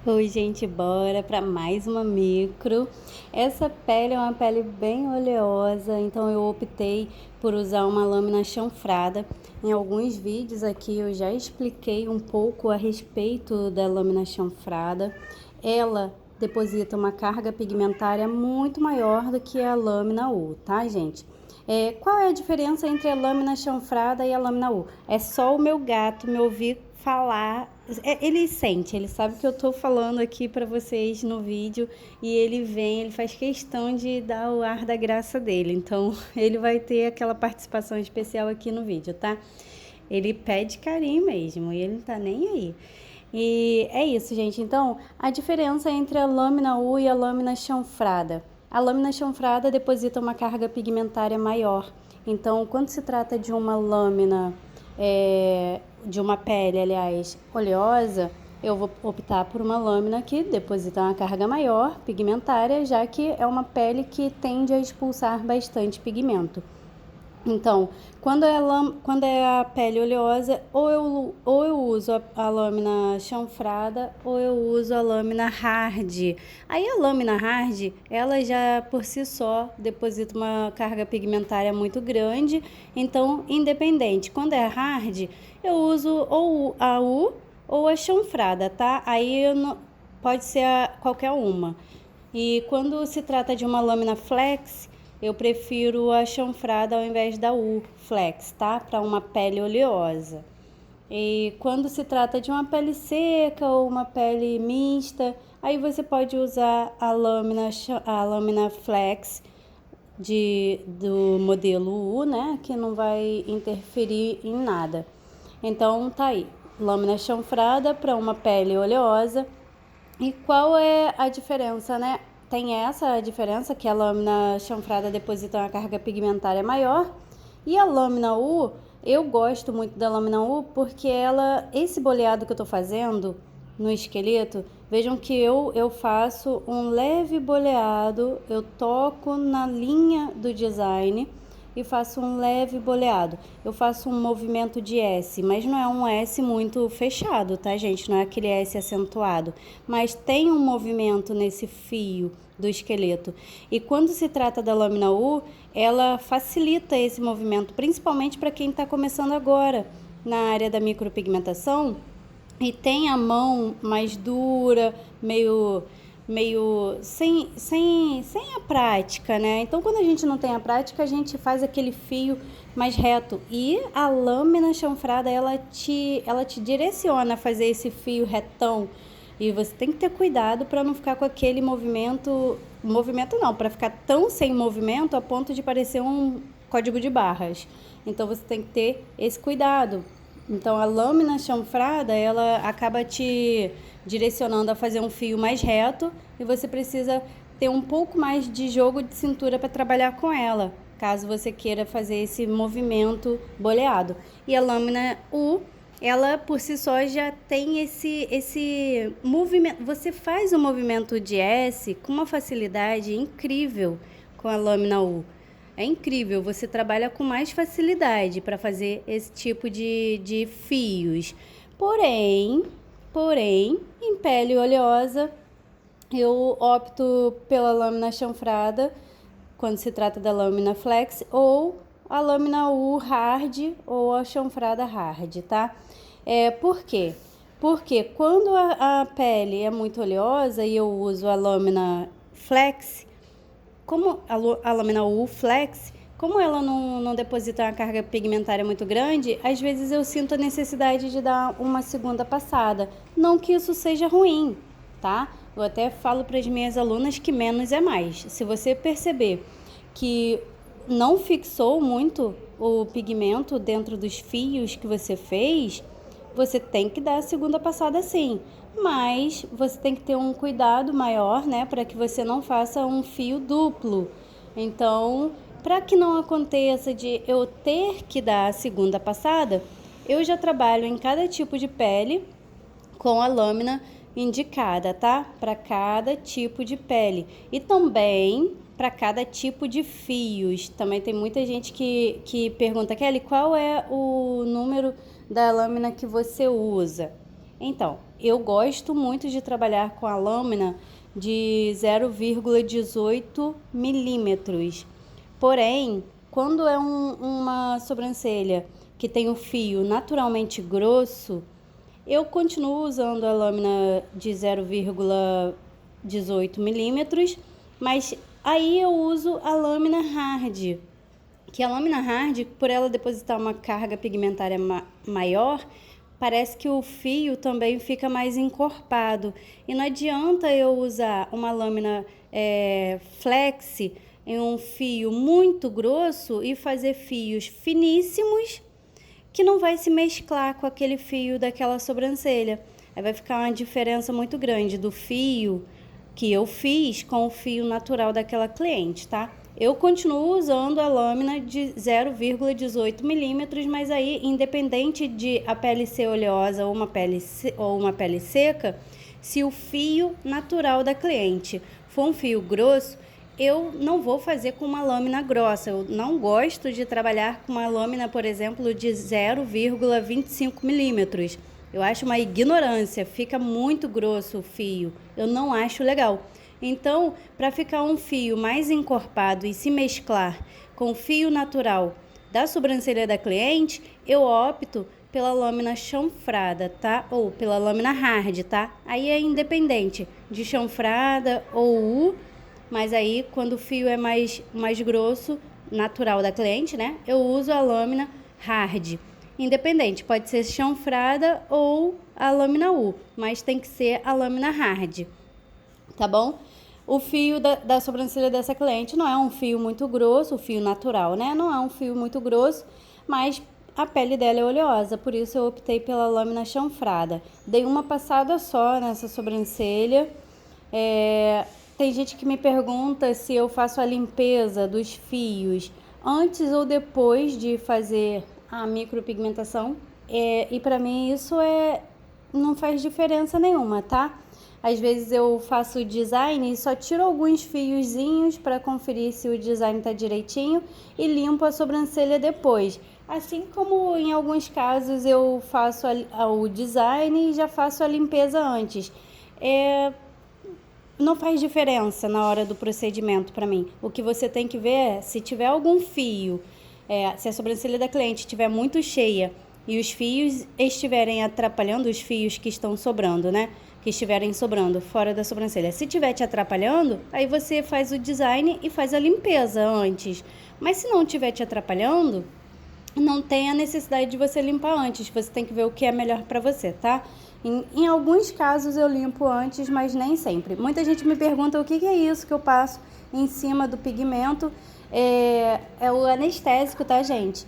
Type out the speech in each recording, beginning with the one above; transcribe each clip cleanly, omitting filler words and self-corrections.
Oi, gente, bora para mais uma micro. Essa pele é uma pele bem oleosa, então eu optei por usar uma lâmina chanfrada. Em alguns vídeos aqui eu já expliquei um pouco a respeito da lâmina chanfrada. Ela deposita uma carga pigmentária muito maior do que a lâmina U, tá, gente? Qual é a diferença entre a lâmina chanfrada e a lâmina U? É só o meu gato me ouvir falar. Ele sente, ele sabe que eu tô falando aqui para vocês no vídeo e ele vem, ele faz questão de dar o ar da graça dele. Então, ele vai ter aquela participação especial aqui no vídeo, tá? Ele pede carinho mesmo e ele não tá nem aí. E é isso, gente. Então, a diferença entre a lâmina U e a lâmina chanfrada. A lâmina chanfrada deposita uma carga pigmentária maior. Então, quando se trata de uma lâmina, de uma pele, aliás, oleosa, eu vou optar por uma lâmina que deposita uma carga maior pigmentária, já que é uma pele que tende a expulsar bastante pigmento. Então, quando é a pele oleosa, ou eu uso a lâmina chanfrada ou eu uso a lâmina hard. Aí a lâmina hard, ela já por si só deposita uma carga pigmentária muito grande. Então, independente, quando é hard, eu uso ou a U ou a chanfrada, tá? Pode ser qualquer uma. E quando se trata de uma lâmina flex, eu prefiro a chanfrada ao invés da U flex, tá? Para uma pele oleosa. E quando se trata de uma pele seca ou uma pele mista, aí você pode usar a lâmina flex do modelo U, né? Que não vai interferir em nada. Então tá aí, lâmina chanfrada para uma pele oleosa. E qual é a diferença, né? Tem essa diferença que a lâmina chanfrada deposita uma carga pigmentária maior e a lâmina U, eu gosto muito da lâmina U porque esse boleado que eu tô fazendo no esqueleto, vejam que eu faço um leve boleado, eu toco na linha do design e faço um leve boleado. Eu faço um movimento de S, mas não é um S muito fechado, tá, gente? Não é aquele S acentuado, mas tem um movimento nesse fio do esqueleto. E quando se trata da lâmina U, ela facilita esse movimento, principalmente para quem está começando agora na área da micropigmentação e tem a mão mais dura, meio sem a prática, né? Então, quando a gente não tem a prática, a gente faz aquele fio mais reto. E a lâmina chanfrada, ela te direciona a fazer esse fio retão. E você tem que ter cuidado para não ficar com aquele movimento não, para ficar tão sem movimento a ponto de parecer um código de barras. Então, você tem que ter esse cuidado. Então, a lâmina chanfrada, ela acaba te direcionando a fazer um fio mais reto e você precisa ter um pouco mais de jogo de cintura para trabalhar com ela, caso você queira fazer esse movimento boleado. E a lâmina U, ela por si só já tem esse movimento. Você faz o movimento de S com uma facilidade incrível com a lâmina U. É incrível, você trabalha com mais facilidade para fazer esse tipo de fios. Porém, em pele oleosa, eu opto pela lâmina chanfrada, quando se trata da lâmina flex, ou a lâmina U hard ou a chanfrada hard, tá? Por quê? Porque quando a pele é muito oleosa e eu uso a lâmina flex, como a lâmina U flex, como ela não deposita uma carga pigmentária muito grande, às vezes eu sinto a necessidade de dar uma segunda passada. Não que isso seja ruim, tá? Eu até falo para as minhas alunas que menos é mais. Se você perceber que não fixou muito o pigmento dentro dos fios que você fez, você tem que dar a segunda passada sim, mas você tem que ter um cuidado maior, né, para que você não faça um fio duplo. Então, para que não aconteça de eu ter que dar a segunda passada, eu já trabalho em cada tipo de pele com a lâmina indicada, tá? Para cada tipo de pele e também para cada tipo de fios. Também tem muita gente que pergunta, Kelly, qual é o número da lâmina que você usa? Então, eu gosto muito de trabalhar com a lâmina de 0,18 milímetros. Porém, quando é uma sobrancelha que tem o fio naturalmente grosso, eu continuo usando a lâmina de 0,18 milímetros, mas aí eu uso a lâmina hard, que a lâmina hard, por ela depositar uma carga pigmentária maior, parece que o fio também fica mais encorpado. E não adianta eu usar uma lâmina flex em um fio muito grosso e fazer fios finíssimos que não vai se mesclar com aquele fio daquela sobrancelha. Aí vai ficar uma diferença muito grande do fio que eu fiz com o fio natural daquela cliente, tá? Eu continuo usando a lâmina de 0,18 milímetros, mas aí, independente de a pele ser oleosa ou uma pele seca, se o fio natural da cliente for um fio grosso, eu não vou fazer com uma lâmina grossa. Eu não gosto de trabalhar com uma lâmina, por exemplo, de 0,25 milímetros. Eu acho uma ignorância, fica muito grosso o fio. Eu não acho legal. Então, para ficar um fio mais encorpado e se mesclar com o fio natural da sobrancelha da cliente, eu opto pela lâmina chanfrada, tá? Ou pela lâmina hard, tá? Aí é independente de chanfrada ou U, mas aí quando o fio é mais grosso, natural da cliente, né? Eu uso a lâmina hard. Independente, pode ser chanfrada ou a lâmina U, mas tem que ser a lâmina hard, tá bom? O fio da sobrancelha dessa cliente não é um fio muito grosso, o fio natural, né? Não é um fio muito grosso, mas a pele dela é oleosa, por isso eu optei pela lâmina chanfrada. Dei uma passada só nessa sobrancelha. Tem gente que me pergunta se eu faço a limpeza dos fios antes ou depois de fazer a micropigmentação. E para mim isso não faz diferença nenhuma, tá? Às vezes eu faço o design e só tiro alguns fiozinhos para conferir se o design tá direitinho e limpo a sobrancelha depois. Assim como em alguns casos eu faço o design e já faço a limpeza antes. Não faz diferença na hora do procedimento para mim. O que você tem que ver é se tiver algum fio, se a sobrancelha da cliente estiver muito cheia e os fios estiverem atrapalhando, os fios que estão sobrando, né? Que estiverem sobrando fora da sobrancelha. Se estiver te atrapalhando, aí você faz o design e faz a limpeza antes. Mas se não estiver te atrapalhando, não tem a necessidade de você limpar antes. Você tem que ver o que é melhor para você, tá? Em alguns casos eu limpo antes, mas nem sempre. Muita gente me pergunta o que é isso que eu passo em cima do pigmento. É o anestésico, tá, gente?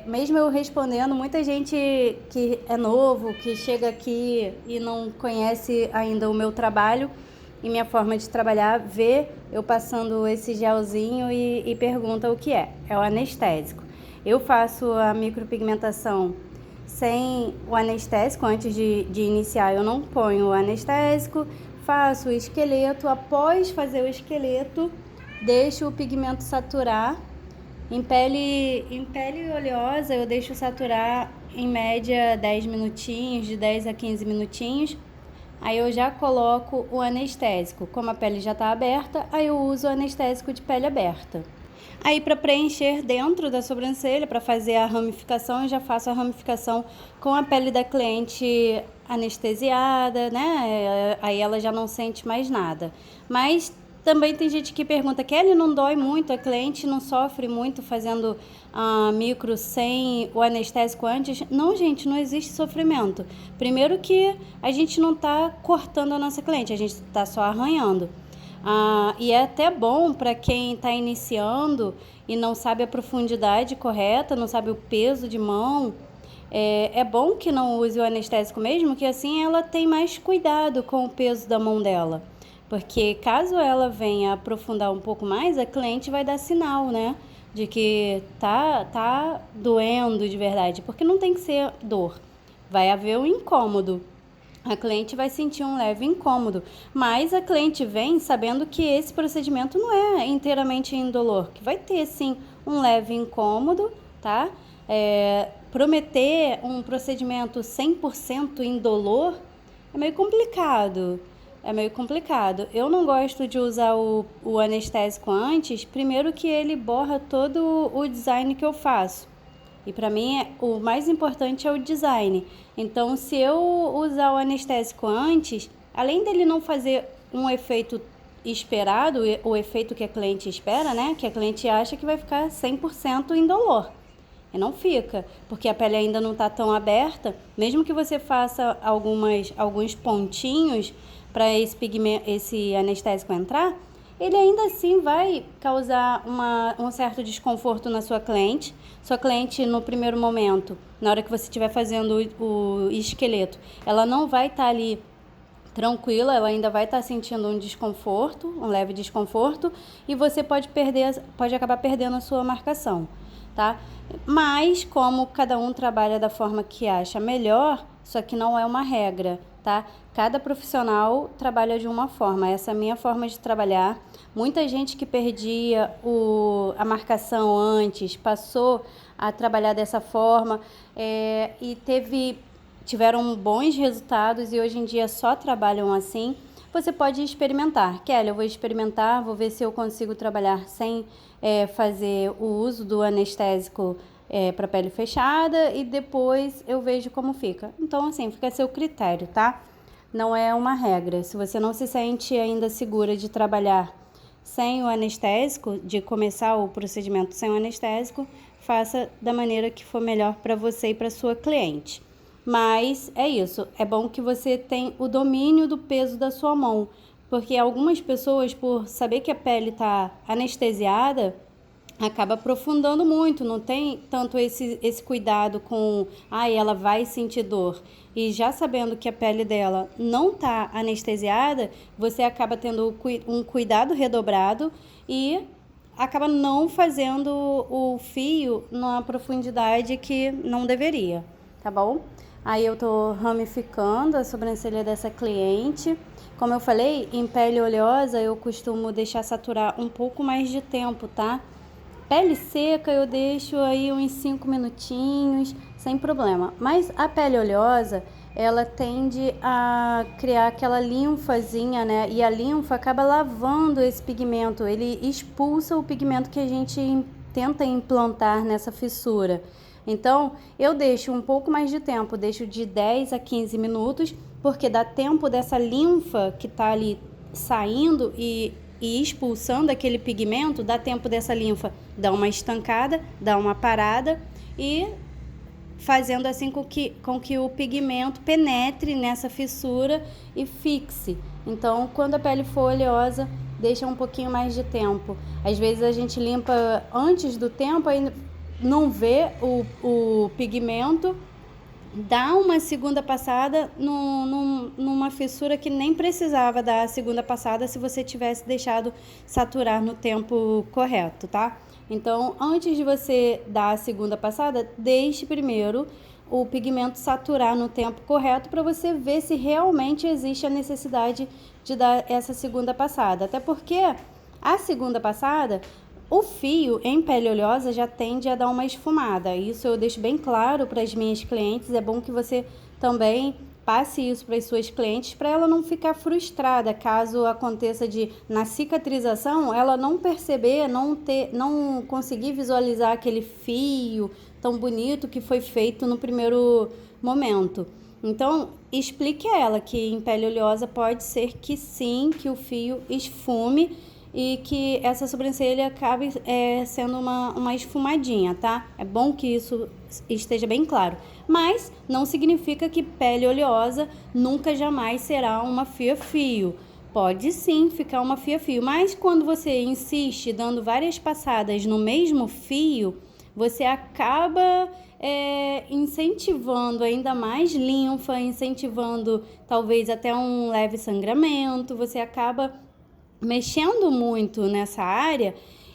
Mesmo eu respondendo, muita gente que é novo, que chega aqui e não conhece ainda o meu trabalho e minha forma de trabalhar, vê eu passando esse gelzinho e pergunta o que é. É o anestésico. Eu faço a micropigmentação sem o anestésico. Antes de iniciar, eu não ponho o anestésico, faço o esqueleto. Após fazer o esqueleto, deixo o pigmento saturar. Em pele oleosa, eu deixo saturar em média 10 minutinhos, de 10 a 15 minutinhos. Aí eu já coloco o anestésico. Como a pele já está aberta, aí eu uso o anestésico de pele aberta. Aí para preencher dentro da sobrancelha, para fazer a ramificação, eu já faço a ramificação com a pele da cliente anestesiada, né? Aí ela já não sente mais nada. Mas também tem gente que pergunta, Kelly, não dói muito? A cliente não sofre muito fazendo a micro sem o anestésico antes? Não, gente, não existe sofrimento. Primeiro que a gente não está cortando a nossa cliente, a gente está só arranhando. E é até bom para quem está iniciando e não sabe a profundidade correta, não sabe o peso de mão. É bom que não use o anestésico mesmo, que assim ela tem mais cuidado com o peso da mão dela. Porque caso ela venha aprofundar um pouco mais, a cliente vai dar sinal, né? De que tá doendo de verdade. Porque não tem que ser dor. Vai haver um incômodo. A cliente vai sentir um leve incômodo. Mas a cliente vem sabendo que esse procedimento não é inteiramente indolor. Que vai ter, sim, um leve incômodo, tá? Prometer um procedimento 100% indolor é meio complicado. É meio complicado. Eu não gosto de usar o anestésico antes, primeiro que ele borra todo o design que eu faço. E para mim, o mais importante é o design. Então, se eu usar o anestésico antes, além dele não fazer um efeito esperado, o efeito que a cliente espera, né? Que a cliente acha que vai ficar 100% indolor. E não fica, porque a pele ainda não está tão aberta. Mesmo que você faça alguns pontinhos para esse anestésico entrar, ele ainda assim vai causar um certo desconforto na sua cliente. Sua cliente, no primeiro momento, na hora que você estiver fazendo o esqueleto, ela não vai estar ali tranquila, ela ainda vai estar sentindo um desconforto, um leve desconforto, e você pode acabar perdendo a sua marcação, tá? Mas, como cada um trabalha da forma que acha melhor, isso aqui não é uma regra, tá? Cada profissional trabalha de uma forma, essa é a minha forma de trabalhar. Muita gente que perdia a marcação antes, passou a trabalhar dessa forma e tiveram bons resultados e hoje em dia só trabalham assim. Você pode experimentar. Kelly, eu vou experimentar, vou ver se eu consigo trabalhar sem fazer o uso do anestésico para pele fechada e depois eu vejo como fica. Então, assim, fica a seu critério, tá? Não é uma regra. Se você não se sente ainda segura de trabalhar sem o anestésico, de começar o procedimento sem o anestésico, faça da maneira que for melhor para você e para sua cliente. Mas é isso, é bom que você tenha o domínio do peso da sua mão, porque algumas pessoas, por saber que a pele está anestesiada, acaba aprofundando muito, não tem tanto esse cuidado com, ela vai sentir dor. E já sabendo que a pele dela não está anestesiada, você acaba tendo um cuidado redobrado e acaba não fazendo o fio numa profundidade que não deveria, tá bom? Aí eu tô ramificando a sobrancelha dessa cliente. Como eu falei, em pele oleosa eu costumo deixar saturar um pouco mais de tempo, tá? Pele seca eu deixo aí uns 5 minutinhos, sem problema. Mas a pele oleosa, ela tende a criar aquela linfazinha, né? E a linfa acaba lavando esse pigmento, ele expulsa o pigmento que a gente tenta implantar nessa fissura. Então, eu deixo um pouco mais de tempo, deixo de 10 a 15 minutos, porque dá tempo dessa linfa que tá ali saindo e expulsando aquele pigmento, dá tempo dessa linfa dar uma estancada, dar uma parada e fazendo assim com que o pigmento penetre nessa fissura e fixe. Então, quando a pele for oleosa, deixa um pouquinho mais de tempo. Às vezes a gente limpa antes do tempo, aí não vê o pigmento, dá uma segunda passada numa fissura que nem precisava dar a segunda passada se você tivesse deixado saturar no tempo correto, tá? Então, antes de você dar a segunda passada, deixe primeiro o pigmento saturar no tempo correto para você ver se realmente existe a necessidade de dar essa segunda passada. Até porque a segunda passada, o fio em pele oleosa já tende a dar uma esfumada. Isso eu deixo bem claro para as minhas clientes. É bom que você também passe isso para as suas clientes, para ela não ficar frustrada caso aconteça de, na cicatrização, ela não perceber, não conseguir visualizar aquele fio tão bonito que foi feito no primeiro momento. Então, explique a ela que em pele oleosa pode ser que sim, que o fio esfume e que essa sobrancelha acabe sendo uma esfumadinha, tá? É bom que isso esteja bem claro. Mas não significa que pele oleosa nunca jamais será uma fia-fio. Pode sim ficar uma fia-fio, mas quando você insiste dando várias passadas no mesmo fio, você acaba incentivando ainda mais linfa, incentivando talvez até um leve sangramento, você acaba mexendo muito nessa área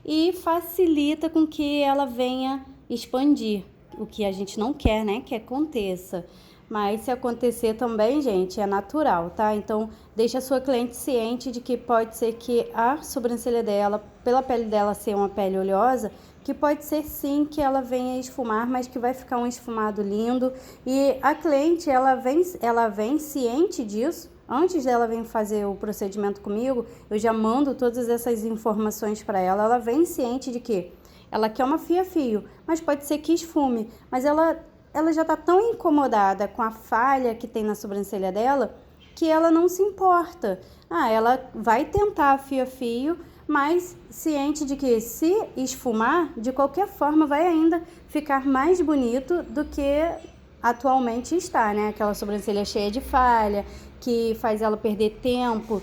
e facilita com que ela venha expandir, o que a gente não quer, né, que aconteça. mas se acontecer também, gente, é natural, tá? Então, deixa a sua cliente ciente de que pode ser que a sobrancelha dela, pela pele dela ser uma pele oleosa, que pode ser sim que ela venha esfumar, mas que vai ficar um esfumado lindo. E a cliente, ela vem ciente disso. Antes dela vir fazer o procedimento comigo, eu já mando todas essas informações para ela. Ela vem ciente de que ela quer uma fia-fio, mas pode ser que esfume. Mas ela já está tão incomodada com a falha que tem na sobrancelha dela que ela não se importa. Ela vai tentar fio-fio, mas ciente de que se esfumar, de qualquer forma vai ainda ficar mais bonito do que atualmente está, né? Aquela sobrancelha cheia de falha, que faz ela perder tempo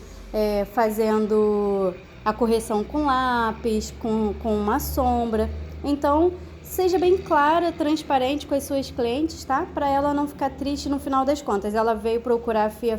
fazendo a correção com lápis, com uma sombra. Então, seja bem clara, transparente com as suas clientes, tá? Para ela não ficar triste no final das contas. Ela veio procurar a Fia